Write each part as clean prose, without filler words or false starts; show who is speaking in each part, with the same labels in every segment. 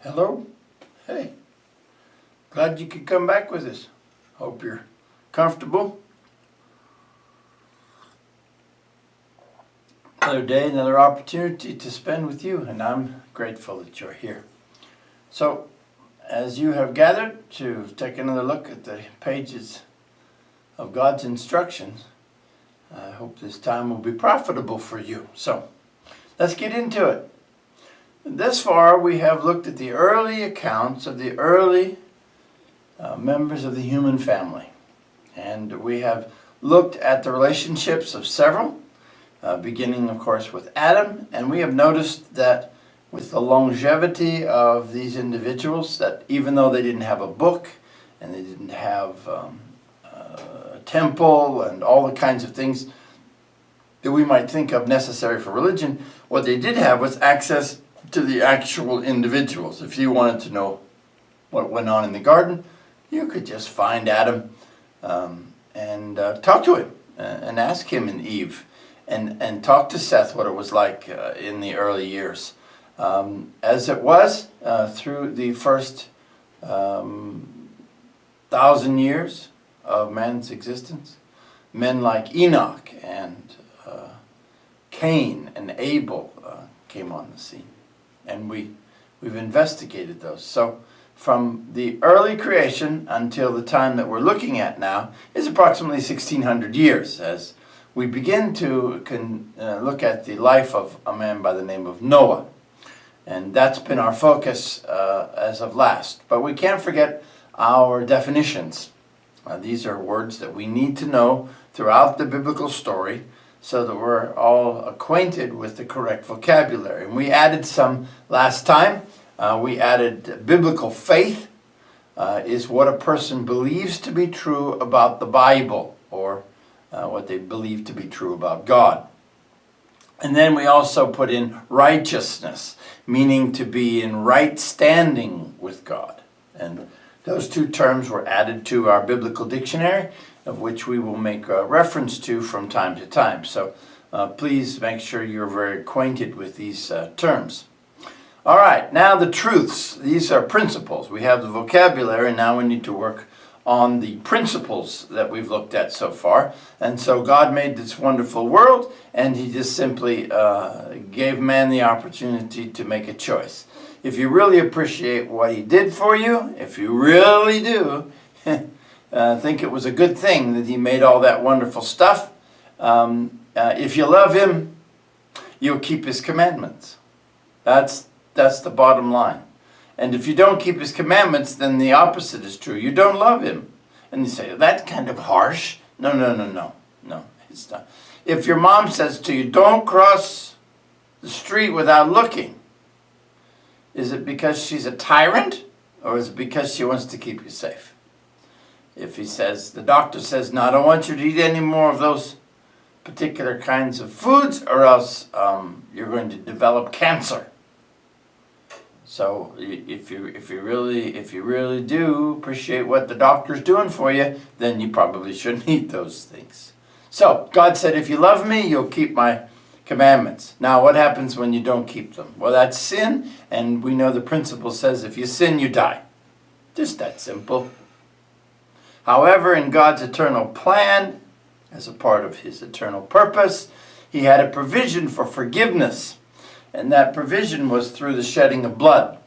Speaker 1: Hello? Hey, glad you could come back with us. Hope you're comfortable. Another day, another opportunity to spend with you, and I'm grateful that you're here. So, as you have gathered to take another look at the pages of God's instructions, I hope this time will be profitable for you. So, let's get into it. Thus far, we have looked at the early accounts of the early members of the human family. And we have looked at the relationships of several, beginning, of course, with Adam. And we have noticed that with the longevity of these individuals, that even though they didn't have a book, and they didn't have a temple, and all the kinds of things that we might think of necessary for religion, what they did have was access to the actual individuals. If you wanted to know what went on in the garden, you could just find Adam and talk to him and ask him and Eve and talk to Seth what it was like in the early years. As it was through the first 1,000 years of man's existence, men like Enoch and Cain and Abel came on the scene. And we've investigated those. So from the early creation until the time that we're looking at now is approximately 1,600 years as we begin to look at the life of a man by the name of Noah. And that's been our focus as of last. But we can't forget our definitions. These are words that we need to know throughout the biblical story, so that we're all acquainted with the correct vocabulary. And we added some last time. We added biblical faith is what a person believes to be true about the Bible, or what they believe to be true about God. And then we also put in righteousness, meaning to be in right standing with God. And those two terms were added to our biblical dictionary, of which we will make a reference to from time to time. So please make sure you're very acquainted with these terms. All right, now the truths. These are principles. We have the vocabulary, and now we need to work on the principles that we've looked at so far. And so God made this wonderful world, and he just simply gave man the opportunity to make a choice. If you really appreciate what he did for you, if you really do, think it was a good thing that he made all that wonderful stuff. If you love him, you'll keep his commandments. That's the bottom line. And if you don't keep his commandments, then the opposite is true. You don't love him. And you say, that's kind of harsh. No, it's not. If your mom says to you, don't cross the street without looking, is it because she's a tyrant, or is it because she wants to keep you safe? If he says, the doctor says, no, I don't want you to eat any more of those particular kinds of foods, or else you're going to develop cancer. So if you really do appreciate what the doctor's doing for you, then you probably shouldn't eat those things. So God said, if you love me, you'll keep my commandments. Now, what happens when you don't keep them? Well, that's sin, and we know the principle says if you sin, you die. Just that simple. However, in God's eternal plan, as a part of his eternal purpose, he had a provision for forgiveness. And that provision was through the shedding of blood.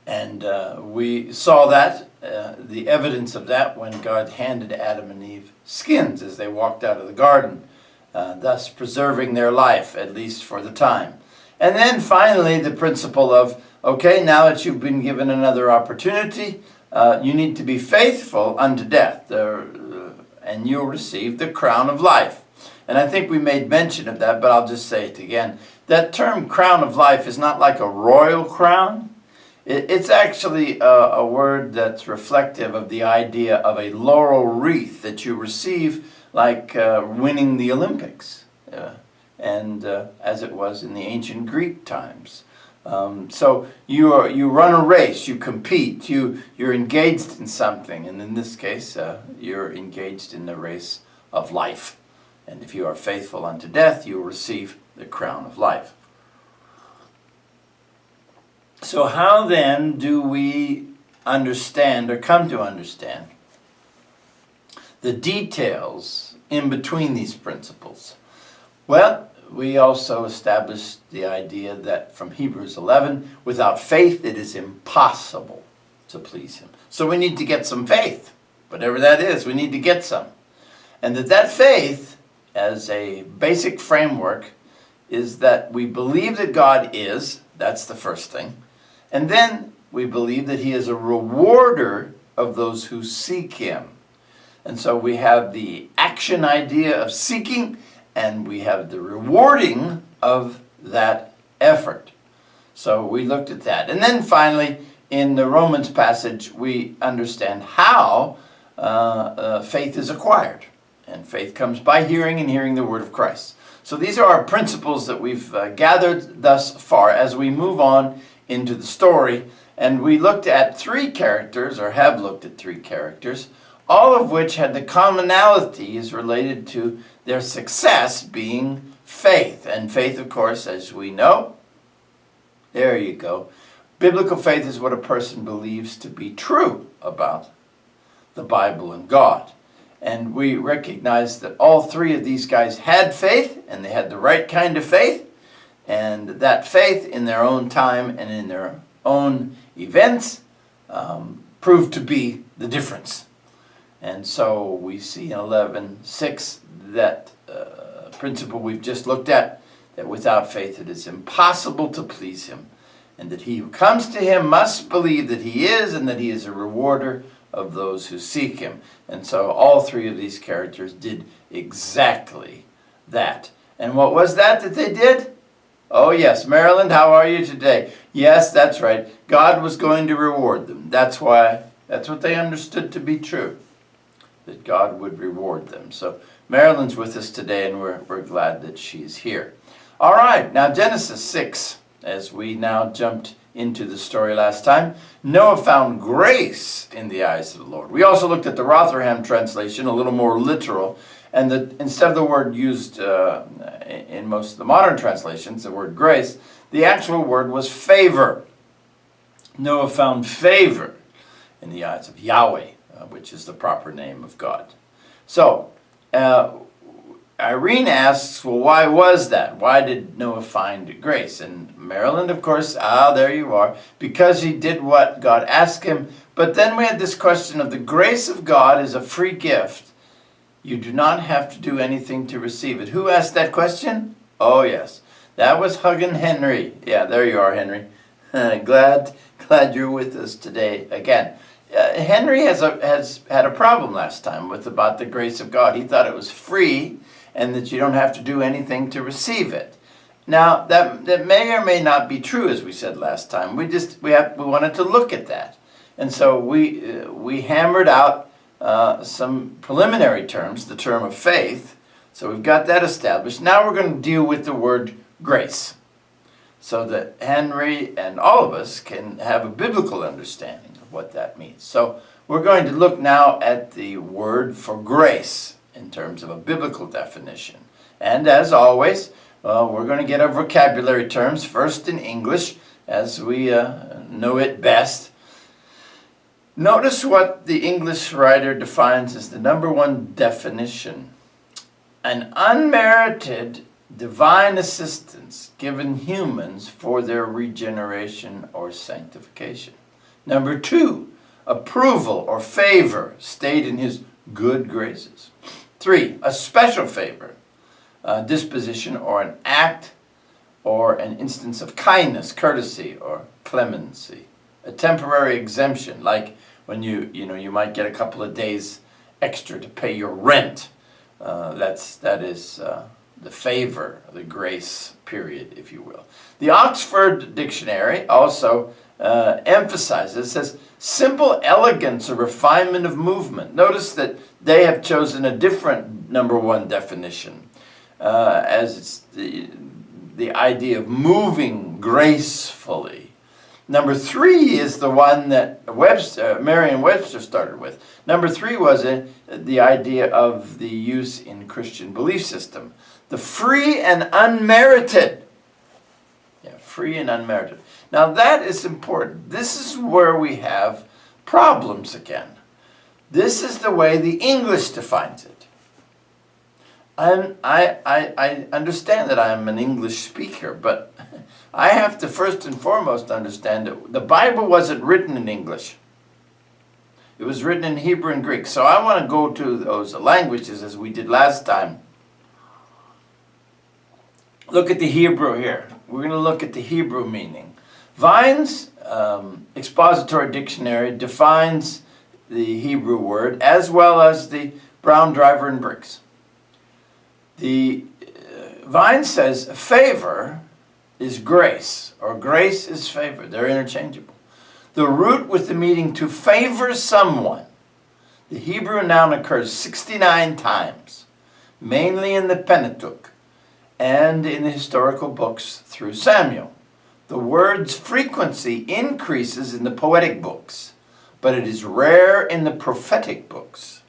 Speaker 1: And we saw that, the evidence of that, when God handed Adam and Eve skins as they walked out of the garden, thus preserving their life, at least for the time. And then finally, the principle of, okay, now that you've been given another opportunity, you need to be faithful unto death, and you'll receive the crown of life. And I think we made mention of that, but I'll just say it again. That term crown of life is not like a royal crown. It's actually a word that's reflective of the idea of a laurel wreath that you receive like winning the Olympics, and as it was in the ancient Greek times. So you run a race, you compete, you're engaged in something, and in this case, you're engaged in the race of life. And if you are faithful unto death, you will receive the crown of life. So how then do we understand or come to understand the details in between these principles? Well, we also established the idea that from Hebrews 11, without faith it is impossible to please him. So we need to get some faith. Whatever that is, we need to get some. And that faith, as a basic framework, is that we believe that God is, that's the first thing. And then we believe that he is a rewarder of those who seek him. And so we have the action idea of seeking, and we have the rewarding of that effort. So we looked at that. And then finally, in the Romans passage, we understand how faith is acquired. And faith comes by hearing, and hearing the word of Christ. So these are our principles that we've gathered thus far as we move on into the story. And we looked at three characters, or have looked at three characters, all of which had the commonalities related to their success being faith. And faith, of course, as we know, there you go. Biblical faith is what a person believes to be true about the Bible and God. And we recognize that all three of these guys had faith, and they had the right kind of faith. And that faith in their own time and in their own events proved to be the difference. And so we see in 11:6 that principle we've just looked at, that without faith it is impossible to please him, and that he who comes to him must believe that he is, and that he is a rewarder of those who seek him. And so all three of these characters did exactly that. And what was that they did? Oh yes, Maryland, how are you today? Yes, that's right. God was going to reward them. That's what they understood to be true, that God would reward them. So Marilyn's with us today, and we're glad that she's here. All right, now Genesis 6, as we now jumped into the story last time, Noah found grace in the eyes of the Lord. We also looked at the Rotherham translation, a little more literal, and instead of the word used in most of the modern translations, the word grace, the actual word was favor. Noah found favor in the eyes of Yahweh, which is the proper name of God. So, Irene asks, well, why was that? Why did Noah find grace? And Maryland, of course, there you are, because he did what God asked him. But then we had this question of the grace of God is a free gift. You do not have to do anything to receive it. Who asked that question? Oh, yes. That was Huggin Henry. Yeah, there you are, Henry. Glad you're with us today again. Henry has had a problem last time about the grace of God. He thought it was free and that you don't have to do anything to receive it. Now, that may or may not be true, as we said last time. We wanted to look at that. And so we hammered out some preliminary terms, the term of faith. So we've got that established. Now we're going to deal with the word grace, so that Henry and all of us can have a biblical understanding of what that means. So we're going to look now at the word for grace in terms of a biblical definition. And as always, we're going to get our vocabulary terms first in English, as we know it best. Notice what the English writer defines as the number one definition: an unmerited divine assistance given humans for their regeneration or sanctification. Number two, approval or favor stayed in his good graces. 3, a special favor, disposition or an act or an instance of kindness, courtesy, or clemency. A temporary exemption, like when you might get a couple of days extra to pay your rent. That is the favor, the grace period, if you will. The Oxford Dictionary also emphasizes, says, simple elegance or refinement of movement. Notice that they have chosen a different number one definition, as it's the idea of moving gracefully. Number 3 is the one that Merriam-Webster started with. Number 3 was the idea of the use in Christian belief system. The free and unmerited. Yeah, free and unmerited. Now that is important. This is where we have problems again. This is the way the English defines it. I understand that I'm an English speaker, but I have to first and foremost understand that the Bible wasn't written in English. It was written in Hebrew and Greek. So I want to go to those languages as we did last time. Look at the Hebrew here. We're going to look at the Hebrew meaning. Vine's expository dictionary defines the Hebrew word as well as the Brown, Driver, and Briggs. The Vine says favor is grace, or grace is favor. They're interchangeable. The root with the meaning to favor someone. The Hebrew noun occurs 69 times, mainly in the Pentateuch and in the historical books through Samuel. The word's frequency increases in the poetic books, but it is rare in the prophetic books.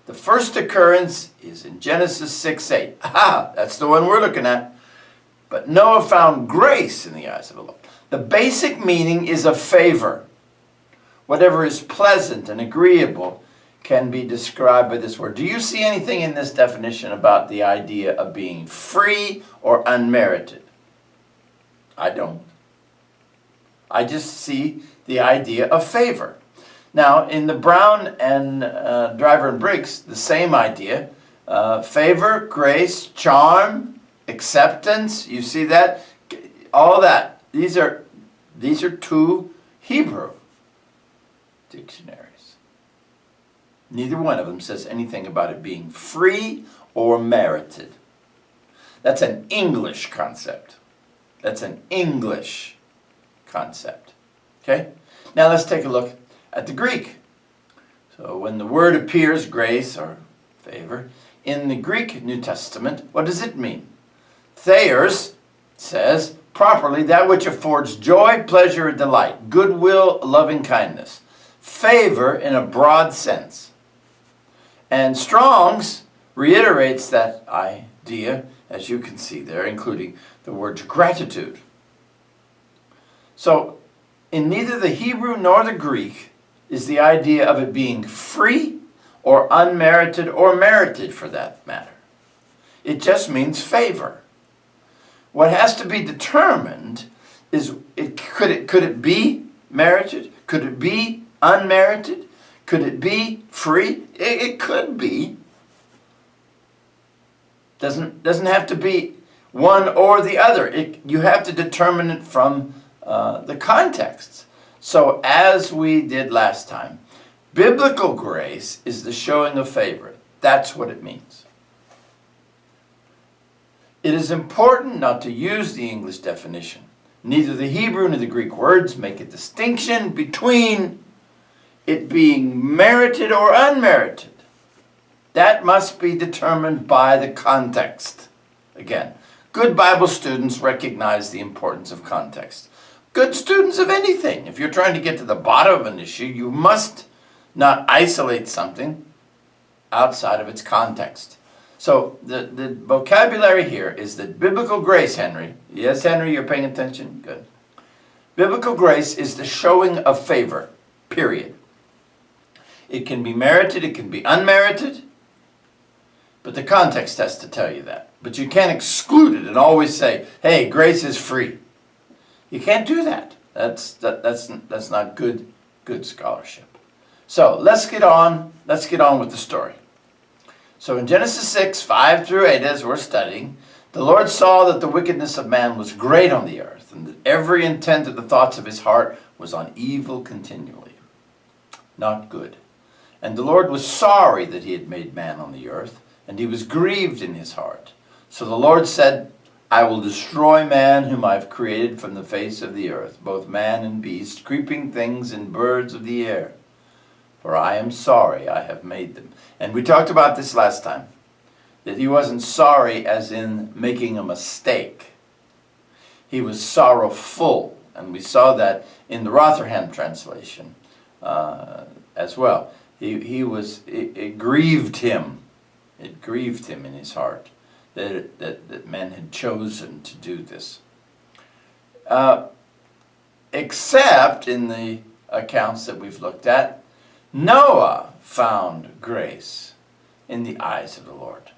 Speaker 1: The first occurrence is in Genesis 6:8. Aha, that's the one we're looking at. But Noah found grace in the eyes of the Lord. The basic meaning is a favor. Whatever is pleasant and agreeable can be described by this word. Do you see anything in this definition about the idea of being free or unmerited? I don't. I just see the idea of favor. Now, in the Brown and Driver and Briggs, the same idea. Favor, grace, charm, acceptance. You see that? All that. These are two Hebrew dictionaries. Neither one of them says anything about it being free or merited. That's an English concept. That's an English concept. Okay? Now let's take a look at the Greek. So when the word appears, grace or favor, in the Greek New Testament, what does it mean? Thayers says, properly, that which affords joy, pleasure, and delight, goodwill, loving kindness. Favor in a broad sense. And Strong's reiterates that idea, as you can see there, including the word gratitude. So, in neither the Hebrew nor the Greek is the idea of it being free or unmerited or merited for that matter. It just means favor. What has to be determined is, could it be merited? Could it be unmerited? Could it be free? It could be. Doesn't have to be one or the other. You have to determine it from the context. So as we did last time, biblical grace is the showing of favor. That's what it means. It is important not to use the English definition. Neither the Hebrew nor the Greek words make a distinction between it being merited or unmerited. That must be determined by the context. Again, good Bible students recognize the importance of context. Good students of anything. If you're trying to get to the bottom of an issue, you must not isolate something outside of its context. So the vocabulary here is that biblical grace, Henry. Yes, Henry, you're paying attention? Good. Biblical grace is the showing of favor, period. It can be merited, it can be unmerited, but the context has to tell you that. But you can't exclude it and always say, hey, grace is free. You can't do that. That's not good scholarship. So let's get on with the story. So in Genesis 6, 5 through 8, as we're studying, the Lord saw that the wickedness of man was great on the earth, and that every intent of the thoughts of his heart was on evil continually. Not good. And the Lord was sorry that he had made man on the earth, and he was grieved in his heart. So the Lord said, I will destroy man whom I have created from the face of the earth, both man and beast, creeping things and birds of the air. For I am sorry I have made them. And we talked about this last time, that he wasn't sorry as in making a mistake. He was sorrowful, and we saw that in the Rotherham translation as well. It grieved him. It grieved him in his heart that men had chosen to do this. except in the accounts that we've looked at, Noah found grace in the eyes of the Lord.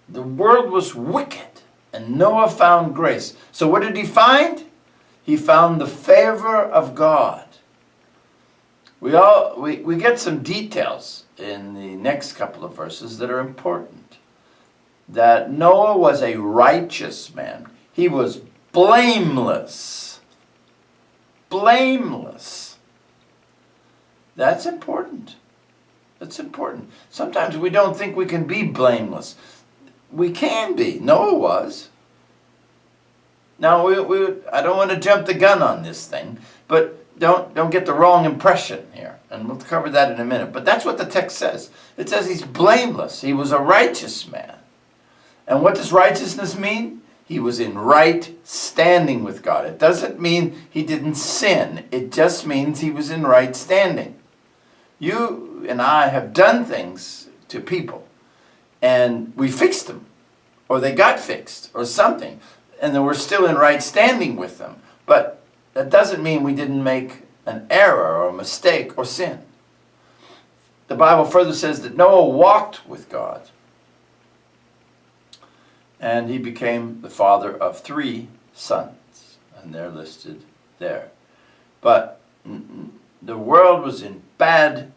Speaker 1: The world was wicked, and Noah found grace. So what did he find? He found the favor of God. We get some details in the next couple of verses that are important. That Noah was a righteous man. He was blameless. Blameless. That's important. That's important. Sometimes we don't think we can be blameless. We can be. Noah was. Now, I don't want to jump the gun on this thing, but don't get the wrong impression here. And we'll cover that in a minute. But that's what the text says. It says he's blameless. He was a righteous man. And what does righteousness mean? He was in right standing with God. It doesn't mean he didn't sin. It just means he was in right standing. You and I have done things to people, and we fixed them, or they got fixed, or something, and then we're still in right standing with them. But that doesn't mean we didn't make an error or a mistake or sin. The Bible further says that Noah walked with God, and he became the father of 3 sons, and they're listed there. But the world was in bad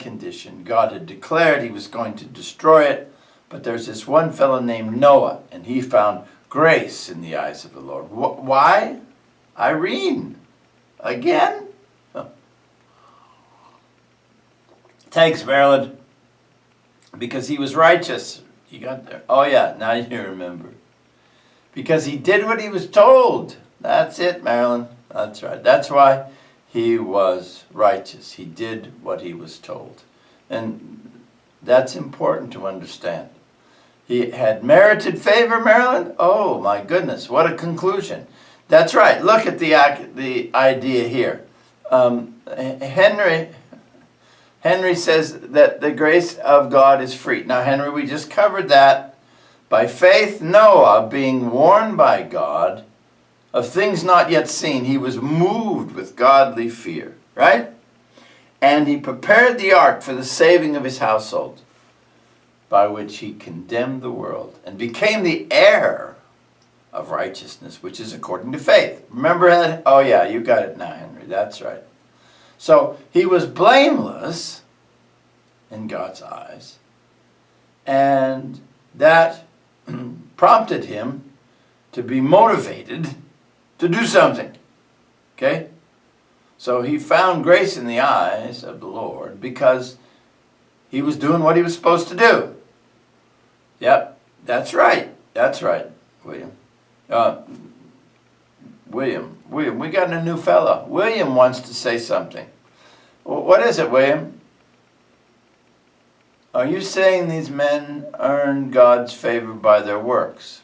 Speaker 1: condition. God had declared he was going to destroy it, but there's this one fellow named Noah, and he found grace in the eyes of the Lord. Why? Irene. Again? Oh. Thanks, Marilyn. Because he was righteous. You got there? Oh yeah, now you remember. Because he did what he was told. That's it, Marilyn. That's right. That's why he was righteous. He did what he was told. And that's important to understand. He had merited favor, Marilyn? Oh my goodness, what a conclusion. That's right. Look at the idea here. Henry says that the grace of God is free. Now, Henry, we just covered that. By faith, Noah, being warned by God of things not yet seen, he was moved with godly fear, right? And he prepared the ark for the saving of his household, by which he condemned the world and became the heir of righteousness, which is according to faith. Remember that? Oh yeah, you got it now, Henry. That's right. So he was blameless in God's eyes, and that prompted him to be motivated to do something. Okay? So he found grace in the eyes of the Lord because he was doing what he was supposed to do. Yep, that's right. That's right, William. William, we got a new fella. William wants to say something. What is it, William? Are you saying these men earn God's favor by their works?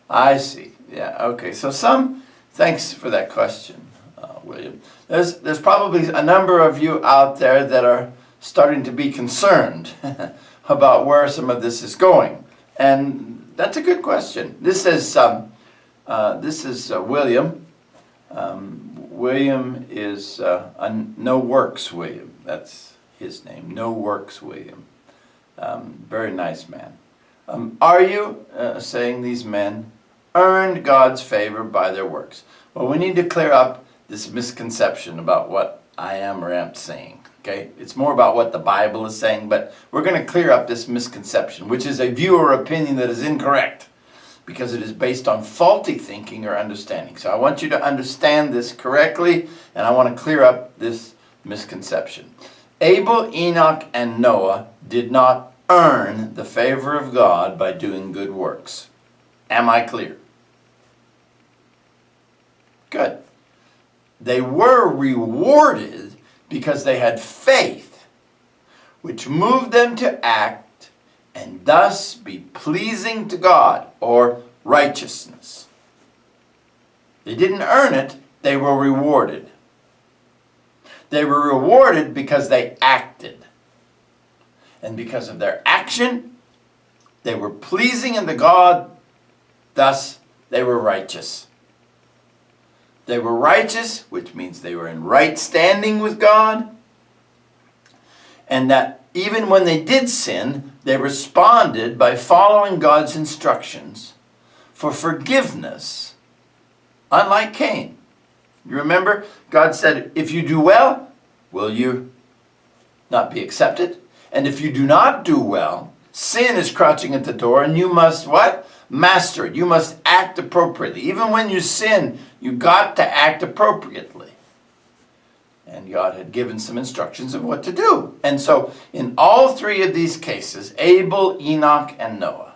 Speaker 1: I see. Yeah, okay. So thanks for that question, William. There's probably a number of you out there that are starting to be concerned about where some of this is going. And that's a good question. This is William. William is No Works William. That's his name. No Works William. Very nice man. Are you saying these men earned God's favor by their works? Well, we need to clear up this misconception about what I am or am saying. Okay? It's more about what the Bible is saying, but we're going to clear up this misconception, which is a view or opinion that is incorrect, because it is based on faulty thinking or understanding. So I want you to understand this correctly, and I want to clear up this misconception. Abel, Enoch, and Noah did not earn the favor of God by doing good works. Am I clear? Good. They were rewarded because they had faith, which moved them to act and thus be pleasing to God, or righteousness. They didn't earn it, they were rewarded. They were rewarded because they acted. And because of their action, they were pleasing unto God, thus they were righteous. They were righteous, which means they were in right standing with God. And that even when they did sin, they responded by following God's instructions for forgiveness, unlike Cain. You remember, God said, if you do well, will you not be accepted? And if you do not do well, sin is crouching at the door, and you must what? Master it. You must act appropriately. Even when you sin, you got to act appropriately. And God had given some instructions of what to do. And so in all three of these cases, Abel, Enoch, and Noah,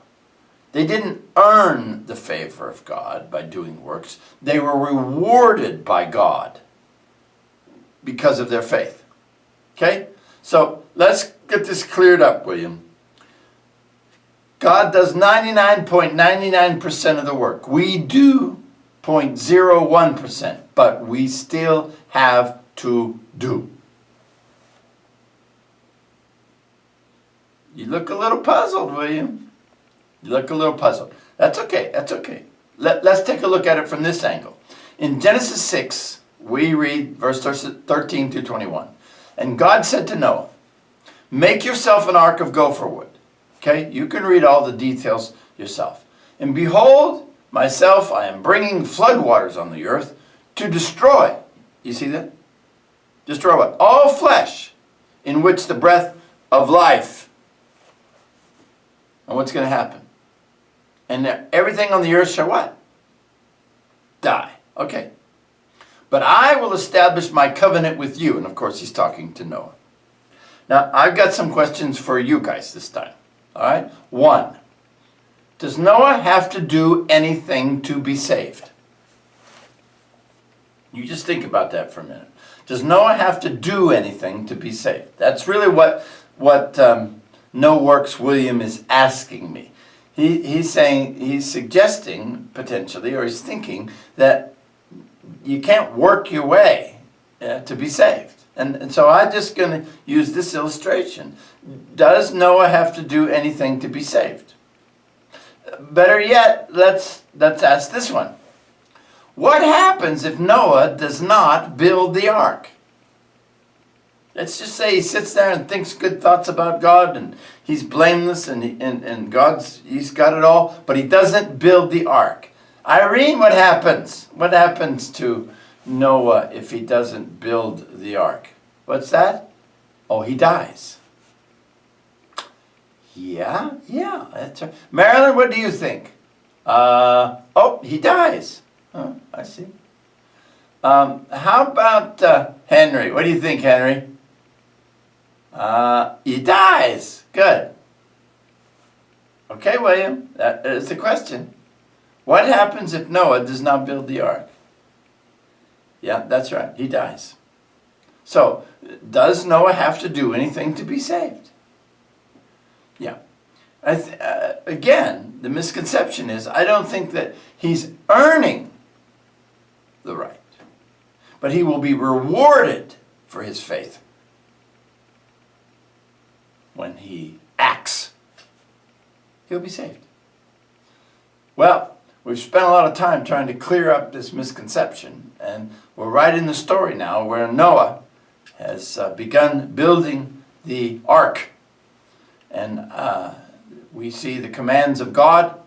Speaker 1: they didn't earn the favor of God by doing works. They were rewarded by God because of their faith. Okay? So let's get this cleared up, William. God does 99.99% of the work. We do 0.01%, but we still have to do. You look a little puzzled, William. You look a little puzzled. That's okay. That's okay. Let's take a look at it from this angle. In Genesis 6, we read verse 13 through 21. And God said to Noah, make yourself an ark of gopher wood. Okay, you can read all the details yourself. And behold, myself, I am bringing floodwaters on the earth to destroy. You see that? Destroy what? All flesh in which the breath of life. And what's going to happen? And everything on the earth shall what? Die. Okay. But I will establish my covenant with you. And of course, he's talking to Noah. Now, I've got some questions for you guys this time. All right? 1. Does Noah have to do anything to be saved? You just think about that for a minute. Does Noah have to do anything to be saved? That's really what No Works William is asking me. He's suggesting potentially, or he's thinking that you can't work your way to be saved. And so I'm just going to use this illustration. Does Noah have to do anything to be saved? Better yet, let's ask this one. What happens if Noah does not build the ark? Let's just say he sits there and thinks good thoughts about God, and he's blameless, and he's got it all, but he doesn't build the ark. Irene, what happens? What happens to Noah if he doesn't build the ark? What's that? Oh, he dies. Yeah, that's right. Marilyn, what do you think? Oh, he dies. Oh, I see. How about Henry? What do you think, Henry? He dies. Good. Okay, William, that is the question. What happens if Noah does not build the ark? Yeah, that's right. He dies. So, does Noah have to do anything to be saved? Yeah. Again, the misconception is I don't think that he's earning the right, but he will be rewarded for his faith when he acts. He'll be saved. Well, we've spent a lot of time trying to clear up this misconception, and we're right in the story now where Noah has begun building the ark. And we see the commands of God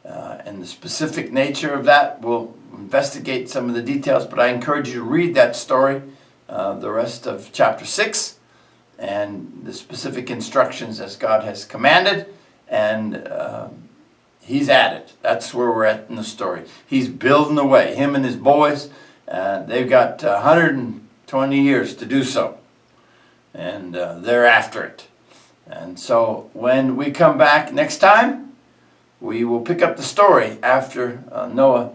Speaker 1: and the specific nature of that. We'll investigate some of the details, but I encourage you to read that story, the rest of chapter 6, and the specific instructions as God has commanded, and he's at it. That's where we're at in the story. He's building away. Him and his boys, they've got 120 years to do so, and they're after it. And so when we come back next time, we will pick up the story after Noah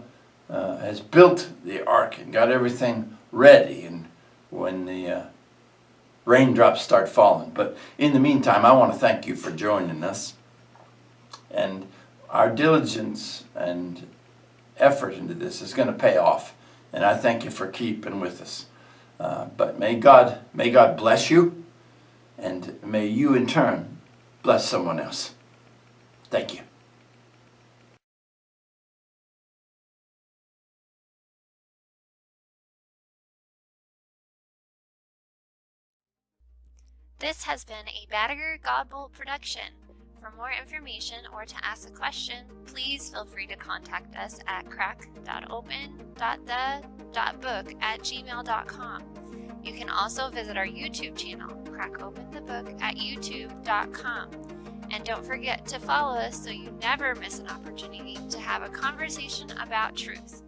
Speaker 1: has built the ark and got everything ready, and when the raindrops start falling. But in the meantime, I want to thank you for joining us. And our diligence and effort into this is going to pay off. And I thank you for keeping with us. But may God bless you. And may you in turn bless someone else. Thank you.
Speaker 2: This has been a Badger Godbolt production. For more information or to ask a question, please feel free to contact us at crack.open.the.book@gmail.com. You can also visit our YouTube channel, Crack Open the Book, at youtube.com. And don't forget to follow us so you never miss an opportunity to have a conversation about truth.